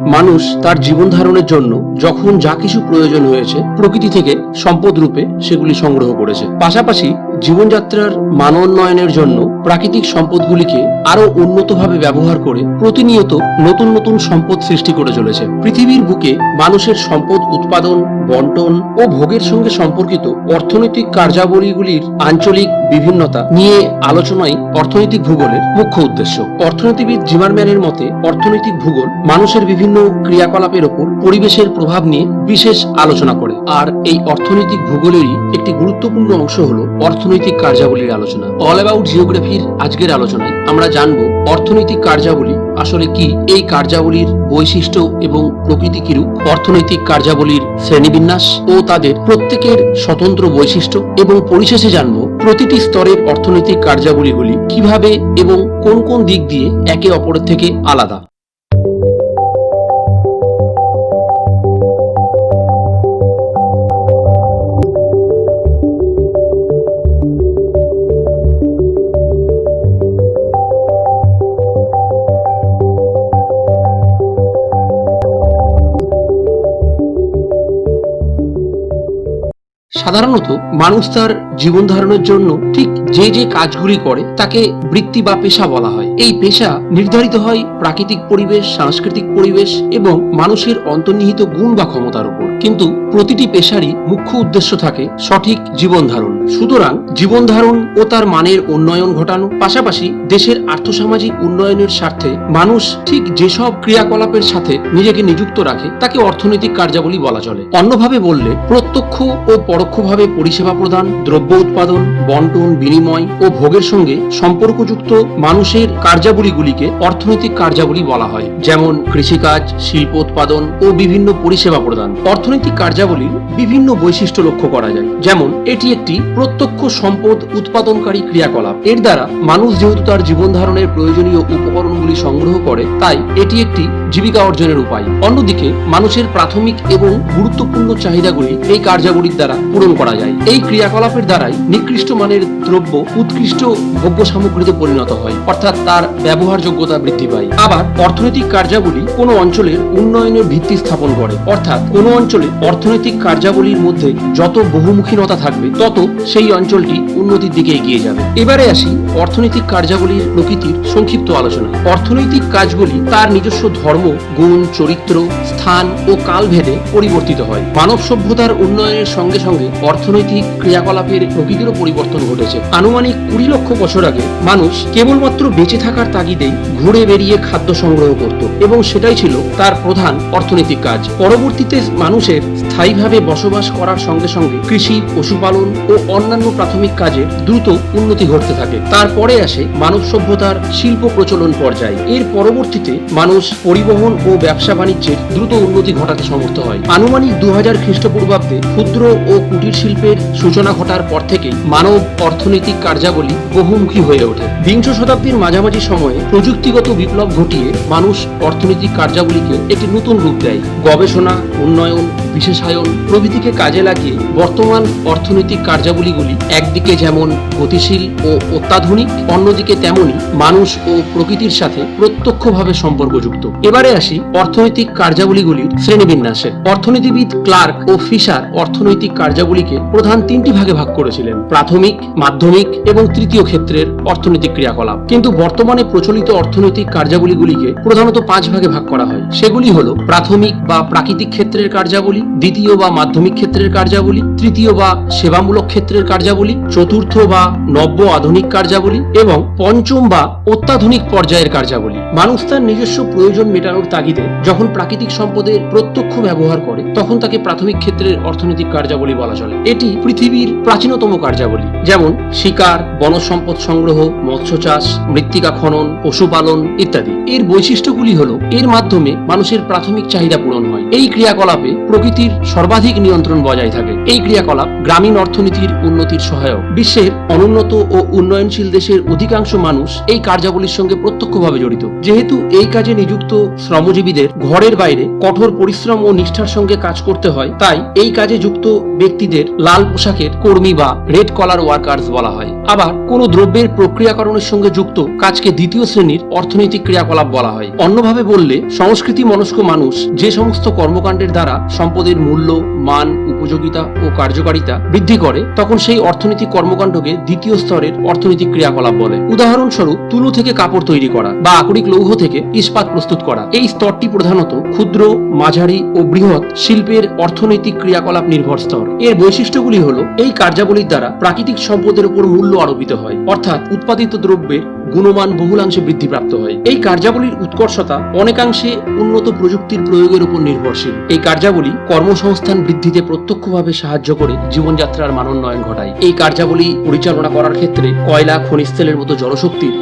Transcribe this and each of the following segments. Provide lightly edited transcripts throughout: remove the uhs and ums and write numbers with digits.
মানুষ তার জীবন ধারণের জন্য যখন যা কিছু প্রয়োজন হয়েছে প্রকৃতি থেকে সম্পদ রূপে সেগুলি সংগ্রহ করেছে। পাশাপাশি জীবনযাত্রার মানোন্নয়নের জন্য প্রাকৃতিক সম্পদগুলিকে আরো উন্নতভাবে ব্যবহার করে প্রতিনিয়ত নতুন নতুন সম্পদ সৃষ্টি করে চলেছে। পৃথিবীর বুকে মানুষের সম্পদ উৎপাদন, বন্টন ও ভোগের সঙ্গে সম্পর্কিত অর্থনৈতিক কার্যাবলীগুলির আঞ্চলিক বিভিন্নতা নিয়ে আলোচনাই অর্থনৈতিক ভূগোলের মুখ্য উদ্দেশ্য। অর্থনীতিবিদ জিমারম্যানের মতে অর্থনৈতিক ভূগোল মানুষের বিভিন্ন ক্রিয়াকলাপের উপর পরিবেশের প্রভাব নিয়ে বিশেষ আলোচনা করে। আর এই অর্থনৈতিক ভূগোলেরই একটি গুরুত্বপূর্ণ অংশ হলো অর্থনৈতিক কার্যাবলীর আলোচনা। অল অ্যাবাউট জিওগ্রাফির আজকের আলোচনায় আমরা জানবো অর্থনৈতিক কার্যাবলী আসলে কি, এই কার্যাবলীর বৈশিষ্ট্য এবং প্রকৃতি কিরূপ, অর্থনৈতিক কার্যাবলীর শ্রেণীবিন্যাস ও তাদের প্রত্যেকের স্বতন্ত্র বৈশিষ্ট্য, এবং পরিশেষে জানবো প্রতিটি স্তরের অর্থনৈতিক কার্যাবলীগুলি কিভাবে এবং কোন কোন দিক দিয়ে একে অপরের থেকে আলাদা। সাধারণত মানুষ তার জীবন ধারণের জন্য ঠিক যে যে কাজগুলি করে তাকে বৃত্তি বা পেশা বলা হয়। এই পেশা নির্ধারিত হয় প্রাকৃতিক পরিবেশ, সাংস্কৃতিক পরিবেশ এবং মানুষের অন্তর্নিহিত গুণ বা ক্ষমতার উপর। কিন্তু প্রতিটি পেশারই মুখ্য উদ্দেশ্য থাকে সঠিক জীবন ধারণ। সুতরাং জীবন ধারণ ও তার মানের উন্নয়ন ঘটানো, পাশাপাশি দেশের আর্থসামাজিক উন্নয়নের স্বার্থে মানুষ ঠিক যেসব ক্রিয়াকলাপের সাথে নিজেকে নিযুক্ত রাখে তাকে অর্থনৈতিক কার্যাবলী বলা চলে। অন্যভাবে বললে প্রত্যক্ষ ও পরোক্ষভাবে পরিষেবা প্রদান, দ্রব্য উৎপাদন, বন্টন, বিনিময় ও ভোগের সঙ্গে সম্পর্কযুক্ত মানুষের কার্যাবলীগুলিকে অর্থনৈতিক কার্যাবলী বলা হয়। যেমন কৃষিকাজ, শিল্প উৎপাদন ও বিভিন্ন পরিষেবা প্রদান। অর্থনৈতিক কার্যাবলীর বিভিন্ন বৈশিষ্ট্য লক্ষ্য করা যায়। যেমন এটি একটি প্রত্যক্ষ সম্পদ উৎপাদনকারী ক্রিয়াকলাপ। এর দ্বারা মানুষ যেহেতু তার জীবন ধারণের প্রয়োজনীয় উপকরণগুলি সংগ্রহ করে, তাই এটি একটি জীবিকা অর্জনের উপায়। অন্যদিকে মানুষের প্রাথমিক এবং গুরুত্বপূর্ণ চাহিদাগুলি এই কার্যাবলীর দ্বারা পূরণ করা যায়। এই ক্রিয়াকলাপের দ্বারাই নিকৃষ্ট মানের দ্রব্য উৎকৃষ্ট ভোগ্য সামগ্রীতে পরিণত হয়, অর্থাৎ তার ব্যবহারযোগ্যতা বৃদ্ধি পায়। আবার অর্থনৈতিক কার্যাবলী কোনো অঞ্চলের উন্নয়নের ভিত্তি স্থাপন করে, অর্থাৎ কোনো অঞ্চলে অর্থনৈতিক কার্যাবলীর মধ্যে যত বহুমুখীনতা থাকবে তত সেই অঞ্চলটি উন্নতির দিকে এগিয়ে যাবে। এবারে আসি অর্থনৈতিক কার্যাবলীর প্রকৃতির সংক্ষিপ্ত আলোচনায়। অর্থনৈতিক কাজগুলি তার নিজস্ব ধর্ম, গুণ, চরিত্র, স্থান ও কাল ভেদে পরিবর্তিত হয়। মানব সভ্যতার উন্নয়নের সঙ্গে সঙ্গে অর্থনৈতিক ক্রিয়াকলাপের প্রকৃতিরও পরিবর্তন ঘটেছে। আনুমানিক 20 লক্ষ বছর আগে মানুষ কেবলমাত্র বেঁচে থাকার তাগিদেই ঘুরে বেরিয়ে খাদ্য সংগ্রহ করত এবং সেটাই ছিল তার প্রধান অর্থনৈতিক কাজ। পরবর্তীতে মানুষের স্থায়ীভাবে বসবাস করার সঙ্গে সঙ্গে কৃষি, পশুপালন ও অন্যান্য প্রাথমিক কাজে দ্রুত উন্নতি ঘটতে থাকে। তারপরে আসে মানব সভ্যতার শিল্প প্রচলন পর্যায়। এর পরবর্তীতে মানুষ পরিবহন ও ব্যবসা বাণিজ্যের দ্রুত উন্নতি ঘটাতে সমর্থ হয়। আনুমানিক 2000 খ্রিস্টপূর্বাব্দে ক্ষুদ্র ও কুটির শিল্পের সূচনা ঘটার পর থেকেই মানব অর্থনৈতিক কার্যাবলী বহুমুখী হয়ে ওঠে। বিংশ শতাব্দীর মাঝামাঝি সময়ে প্রযুক্তিগত বিপ্লব ঘটিয়ে মানুষ অর্থনৈতিক কার্যাবলীকে একটি নতুন রূপ দেয়। গবেষণা, উন্নয়ন, বিশেষায়ন প্রভৃতিকে কাজে লাগিয়ে বর্তমান অর্থনৈতিক কার্যাবলীগুলি একদিকে যেমন গতিশীল ও অত্যাধুনিক, অন্যদিকে তেমনি মানুষ ও প্রকৃতির সাথে প্রত্যক্ষভাবে সম্পর্কযুক্ত। এবারে আসি অর্থনৈতিক কার্যাবলীগুলির শ্রেণীবিন্যাসে। অর্থনীতিবিদ ক্লার্ক ও ফিশার অর্থনৈতিক কার্যাবলীকে প্রধান 3টি ভাগে ভাগ করেছিলেন: প্রাথমিক, মাধ্যমিক এবং তৃতীয় ক্ষেত্রের অর্থনৈতিক ক্রিয়াকলাপ। কিন্তু বর্তমানে প্রচলিত অর্থনৈতিক কার্যাবলীগুলিকে প্রধানত 5 ভাগে ভাগ করা হয়। সেগুলি হলো প্রাথমিক বা প্রাকৃতিক ক্ষেত্রের কার্যাবলী, দ্বিতীয় বা মাধ্যমিক ক্ষেত্রের কার্যাবলী, তৃতীয় বা সেবামূলক ক্ষেত্রের কার্যাবলী, চতুর্থ বা নব্য আধুনিক কার্যাবলী এবং পঞ্চম বা অত্যাধুনিক পর্যায়ের কার্যাবলী। মানুষ তার নিজস্ব প্রয়োজন মেটানোর তাগিদে যখন প্রাকৃতিক সম্পদের প্রত্যক্ষ ব্যবহার করে তখন তাকে প্রাথমিক ক্ষেত্রের অর্থনৈতিক কার্যাবলী বলা চলে। এটি পৃথিবীর প্রাচীনতম কার্যাবলী, যেমন শিকার, বনজ সম্পদ সংগ্রহ, মৎস্য চাষ, মৃত্তিকা খনন, পশুপালন ইত্যাদি। এর বৈশিষ্ট্যগুলি হলো এর মাধ্যমে মানুষের প্রাথমিক চাহিদা পূরণ হয়। এই ক্রিয়াকলাপে প্রকৃতির সর্বাধিক নিয়ন্ত্রণ বজায় থাকে। এই ক্রিয়াকলাপ গ্রামীণ অর্থনীতির উন্নতির সহায়ক। বিশ্বের অনুন্নত ও উন্নয়নশীল দেশের অধিকাংশ মানুষ এই কার্যাবলীর সঙ্গে প্রত্যক্ষভাবে জড়িত। যেহেতু এই কাজে নিযুক্ত শ্রমজীবীদের ঘরের বাইরে কঠোর পরিশ্রম ও নিষ্ঠার সঙ্গে কাজ করতে হয়, তাই এই কাজে যুক্ত ব্যক্তিদের লাল পোশাকের কর্মী বা রেড কলার ওয়ার্কার্স বলা হয়। আবার কোন দ্রব্যের প্রক্রিয়াকরণের সঙ্গে যুক্ত কাজকে দ্বিতীয় শ্রেণীর অর্থনৈতিক ক্রিয়াকলাপ বলা হয়। অন্যভাবে বললে, সংস্কৃতি মনস্ক মানুষ যে সমস্ত কর্মকাণ্ডের দ্বারা সম্পদের মূল্য, মান, উপযোগিতা ও কার্যকারিতা বৃদ্ধি করে, তখন সেই অর্থনৈতিক কর্মকাণ্ডকে দ্বিতীয় স্তরের অর্থনৈতিক ক্রিয়াকলাপ বলে। উদাহরণস্বরূপ, তুলো থেকে কাপড় তৈরি করা বা আকরিক লৌহ থেকে ইস্পাত প্রস্তুত করা। এই স্তরটি প্রধানত ক্ষুদ্র, মাঝারি ও বৃহৎ শিল্পের অর্থনৈতিক ক্রিয়াকলাপ নির্ভর স্তর। এর বৈশিষ্ট্যগুলি হলো, এই কার্যাবলীর দ্বারা প্রাকৃতিক সম্পদের উপর মূল্য আরোপিত হয়, অর্থাৎ উৎপাদিত দ্রব্যের গুণমান বহুলাংশে বৃদ্ধিপ্রাপ্ত হয়। এই কার্যাবলীর উৎকর্ষতা অনেকাংশে উন্নত প্রযুক্তির প্রয়োগের উপর নির্ভরশীল। এই কার্যাবলী কর্মসংস্থান বৃদ্ধিতে প্রত্যক্ষভাবে সাহায্য করে জীবনযাত্রার মানোন্নয়ন ঘটায়। এই কার্যাবলী পরিচালনা করার ক্ষেত্রে কয়লা, খনিজ তেলের মতো জলশক্তির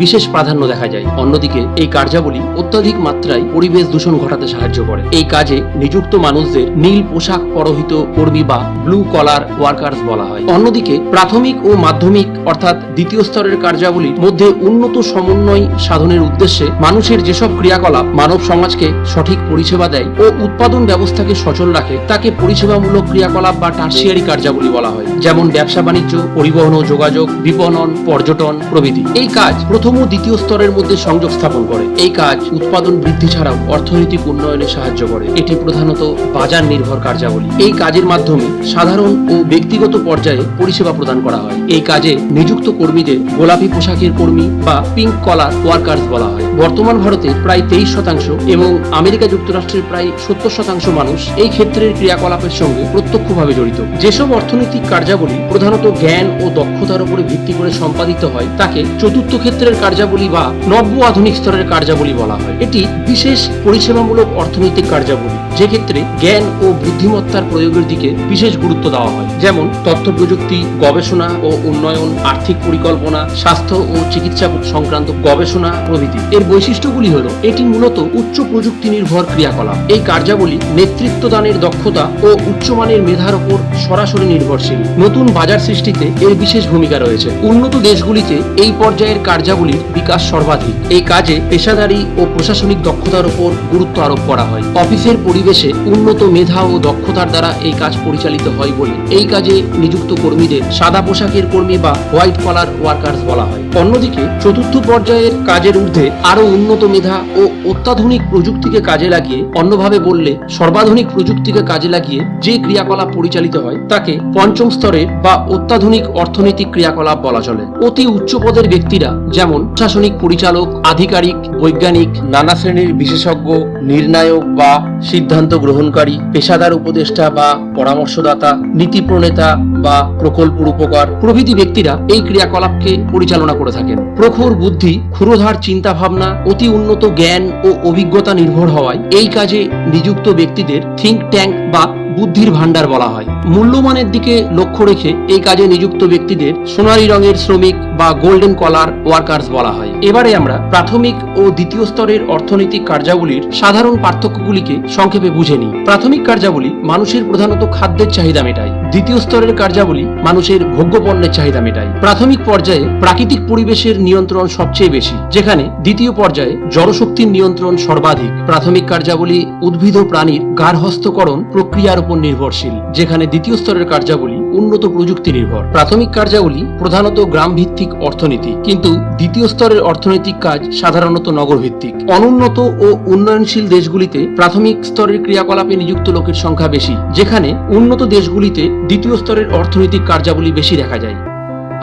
বিশেষ প্রাধান্য দেখা যায়। অন্যদিকে এই কার্যাবলী অত্যাধিক মাত্রায় পরিবেশ দূষণ ঘটাতে সাহায্য করে। এই কাজে নিযুক্ত মানুষদের নীল পোশাক পরহিত কর্মী বা ব্লু কলার ওয়ার্কার্স বলা হয়। অন্যদিকে প্রাথমিক ও মাধ্যমিক অর্থাৎ দ্বিতীয় স্তরের কার্যাবলীর মধ্যে উন্নত সমন্বয় সাধনের উদ্দেশ্যে মানুষের যেসব ক্রিয়াকলাপ মানব সমাজকে সঠিক পরিষেবা দেয় ও উৎপাদন ব্যবস্থাকে সচল রাখে, তাকে পরিষেবামূলক ক্রিয়াকলাপ বা টার্সিয়ারি কার্যাবলী বলা হয়, যেমন ব্যবসা বাণিজ্য, পরিবহন ও যোগাযোগ, বিপণন, পর্যটন প্রভৃতি। এই কাজ প্রথম ও দ্বিতীয় স্তরের মধ্যে সংযোগ স্থাপন করে। এই কাজ উৎপাদন বৃদ্ধি ছাড়াও অর্থনৈতিক উন্নয়নে সাহায্য করে। এটি প্রধানত বাজার নির্ভর কার্যাবলী। এই কাজের মাধ্যমে সাধারণ ও ব্যক্তিগত পর্যায়ে পরিষেবা প্রদান করা হয়। এই কাজে নিযুক্ত কর্মীদের গোলাপি পোশাকের কর্মী বা পিঙ্ক কলার ওয়ার্কার্স বলা হয়। বর্তমান ভারতের প্রায় 23% এবং আমেরিকা যুক্তরাষ্ট্রের প্রায় 70% মানুষ এই ক্ষেত্রের ক্রিয়াকলাপের সঙ্গে প্রত্যক্ষভাবে জড়িত। যেসব অর্থনৈতিক কার্যাবলী প্রধানত জ্ঞান ও দক্ষতার উপরে ভিত্তি করে সম্পাদিত হয়, তাকে চতুর্থ ক্ষেত্রের কার্যাবলী বা নব্য আধুনিক স্তরের কার্যাবলী বলা হয়। এটি বিশেষ পরিষেবামূলক অর্থনৈতিক কার্যাবলী, যে ক্ষেত্রে জ্ঞান ও বুদ্ধিমত্তার প্রয়োগের দিকে বিশেষ গুরুত্ব দেওয়া হয়, যেমন তথ্য প্রযুক্তি, গবেষণা ও উন্নয়ন, আর্থিক পরিকল্পনা, স্বাস্থ্য ও চিকিৎসা সংক্রান্ত গবেষণা প্রভৃতি। এর বৈশিষ্ট্যগুলি হলো, এটি মূলত উচ্চ প্রযুক্তি নির্ভর ক্রিয়াকলাপ। এই কার্যাবলী নেতৃত্বদানের দক্ষতা ও উচ্চমানের মেধার উপর সরাসরি নির্ভরশীল। নতুন বাজার সৃষ্টিতে এর বিশেষ ভূমিকা রয়েছে। উন্নত দেশগুলিতে এই পর্যায়ের কার্যাবলীর বিকাশ সর্বাধিক। এই কাজে পেশাদারী ও প্রশাসনিক দক্ষতার উপর গুরুত্ব আরোপ করা হয়। অফিসের পরিবেশে উন্নত মেধা ও দক্ষতার দ্বারা এই কাজ পরিচালিত হয় বলে এই কাজে নিযুক্ত কর্মীদের সাদা পোশাকের কর্মী বা হোয়াইট কলার ওয়ার্কার্স বলা হয়। অন্যদিকে চতুর্থ পর্যায়ের কাজের ঊর্ধ্বে আরো উন্নত মেধা ও অত্যাধুনিক প্রযুক্তিকে কাজে লাগিয়ে, অন্যভাবে বললে সর্বাধুনিক প্রযুক্তিকে কাজে লাগিয়ে যে ক্রিয়াকলাপ পরিচালিত হয়, তাকে পঞ্চম স্তরের বা অত্যাধুনিক অর্থনৈতিক ক্রিয়াকলাপ বলা চলে। অতি উচ্চ পদের ব্যক্তিরা, যেমন প্রশাসনিক পরিচালক, আধিকারিক, বৈজ্ঞানিক, নানা শ্রেণীর বিশেষজ্ঞ, নির্ণায়ক বা সিদ্ধান্ত গ্রহণকারী, পেশাদার উপদেষ্টা বা পরামর্শদাতা, নীতি প্রণেতা বা প্রকল্প রূপকার প্রভৃতি ব্যক্তিরা এই ক্রিয়াকলাপকে পরিচালনা করে থাকেন। প্রখর বুদ্ধি, ক্ষুরোধার চিন্তা ভাবনা, অতি উন্নত জ্ঞান ও অভিজ্ঞতা নির্ভর হওয়ায় এই কাজে নিযুক্ত ব্যক্তিদের থিঙ্ক ট্যাঙ্ক বা বুদ্ধির ভান্ডার বলা হয়। মূল্যমানের দিকে লক্ষ্য রেখে এই কাজে নিযুক্ত ব্যক্তিদের সোনালী রঙের শ্রমিক বা গোল্ডেন কলার ওয়ার্কার্স বলা হয়। এবারে আমরা প্রাথমিক ও দ্বিতীয় স্তরের অর্থনৈতিক কার্যাবলীর সাধারণ পার্থক্যগুলিকে সংক্ষেপে বুঝে নিই। প্রাথমিক কার্যাবলী মানুষের প্রধানত খাদ্যের চাহিদা মেটায়। দ্বিতীয় স্তরের কার্যাবলী মানুষের ভোগ্যপণ্যের চাহিদা মেটায়। প্রাথমিক পর্যায়ে প্রাকৃতিক পরিবেশের নিয়ন্ত্রণ সবচেয়ে বেশি, যেখানে দ্বিতীয় পর্যায়ে জড়শক্তির নিয়ন্ত্রণ সর্বাধিক। প্রাথমিক কার্যাবলী উদ্ভিদ ও প্রাণীর গার্হস্থ্যকরণ প্রক্রিয়ার উপর নির্ভরশীল, যেখানে দ্বিতীয় স্তরের কার্যাবলী উন্নত প্রযুক্তি নির্ভর। প্রাথমিক কার্যাবলী প্রধানত গ্রাম ভিত্তিক অর্থনীতি, কিন্তু দ্বিতীয় স্তরের অর্থনৈতিক কাজ সাধারণত নগর ভিত্তিক। অনুন্নত ও উন্নয়নশীল দেশগুলিতে প্রাথমিক স্তরের ক্রিয়াকলাপে নিযুক্ত লোকের সংখ্যা বেশি, যেখানে উন্নত দেশগুলিতে দ্বিতীয় স্তরের অর্থনৈতিক কার্যাবলী বেশি দেখা যায়।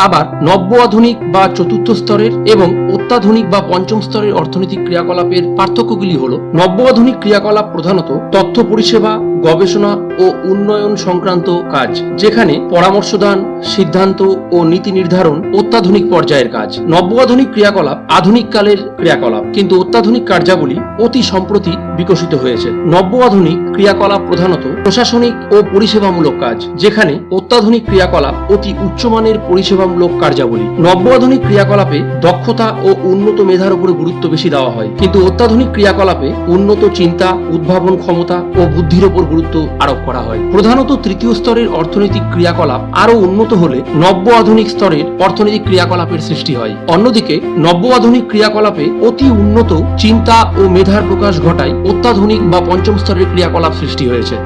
আবার নব্য আধুনিক বা চতুর্থ স্তরের এবং অত্যাধুনিক বা পঞ্চম স্তরের অর্থনৈতিক ক্রিয়াকলাপের পার্থক্যগুলি হল, নব্য আধুনিক ক্রিয়াকলাপ প্রধানত তথ্য পরিষেবা, গবেষণা ও উন্নয়ন সংক্রান্ত কাজ, যেখানে পরামর্শদান, সিদ্ধান্ত ও নীতি নির্ধারণ অত্যাধুনিক পর্যায়ের কাজ। নব্য আধুনিক ক্রিয়াকলাপ আধুনিক কালের ক্রিয়াকলাপ, কিন্তু অত্যাধুনিক কার্যাবলী অতি সম্প্রতি বিকশিত হয়েছে। নব্য আধুনিক ক্রিয়াকলাপ প্রধানত প্রশাসনিক ও পরিষেবামূলক কাজ, যেখানে অত্যাধুনিক ক্রিয়াকলাপ অতি উচ্চমানের পরিষেবামূলক গঠনমূলক কার্যাবলী। নব্য আধুনিক ক্রিয়াকলাপে দক্ষতা ও উন্নত মেধার উপরে গুরুত্ব বেশি দেওয়া হয়, কিন্তু অত্যাধুনিক ক্রিয়াকলাপে উন্নত চিন্তা, উদ্ভাবন ক্ষমতা ও বুদ্ধির উপর গুরুত্ব আরোপ করা হয়। প্রধানত তৃতীয় স্তরের অর্থনৈতিক ক্রিয়াকলাপ আরো উন্নত হলে নব্য আধুনিক স্তরের অর্থনৈতিক ক্রিয়াকলাপের সৃষ্টি হয়। অন্যদিকে নব্য আধুনিক ক্রিয়াকলাপে অতি উন্নত চিন্তা ও মেধার প্রকাশ ঘটায় অত্যাধুনিক বা পঞ্চম স্তরের ক্রিয়াকলাপ সৃষ্টি হয়েছে।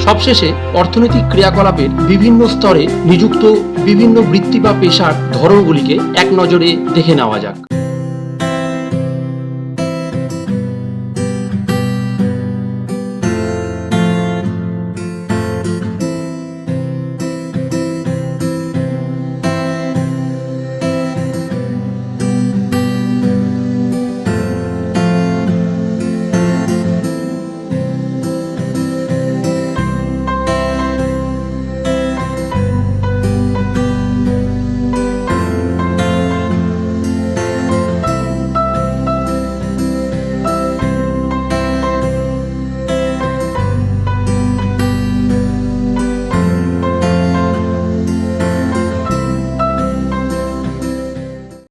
সবশেষে অর্থনৈতিক ক্রিয়াকলাপের বিভিন্ন স্তরে নিযুক্ত বিভিন্ন বৃত্তি বা পেশার ধরনগুলিকে এক নজরে দেখে নেওয়া যাক।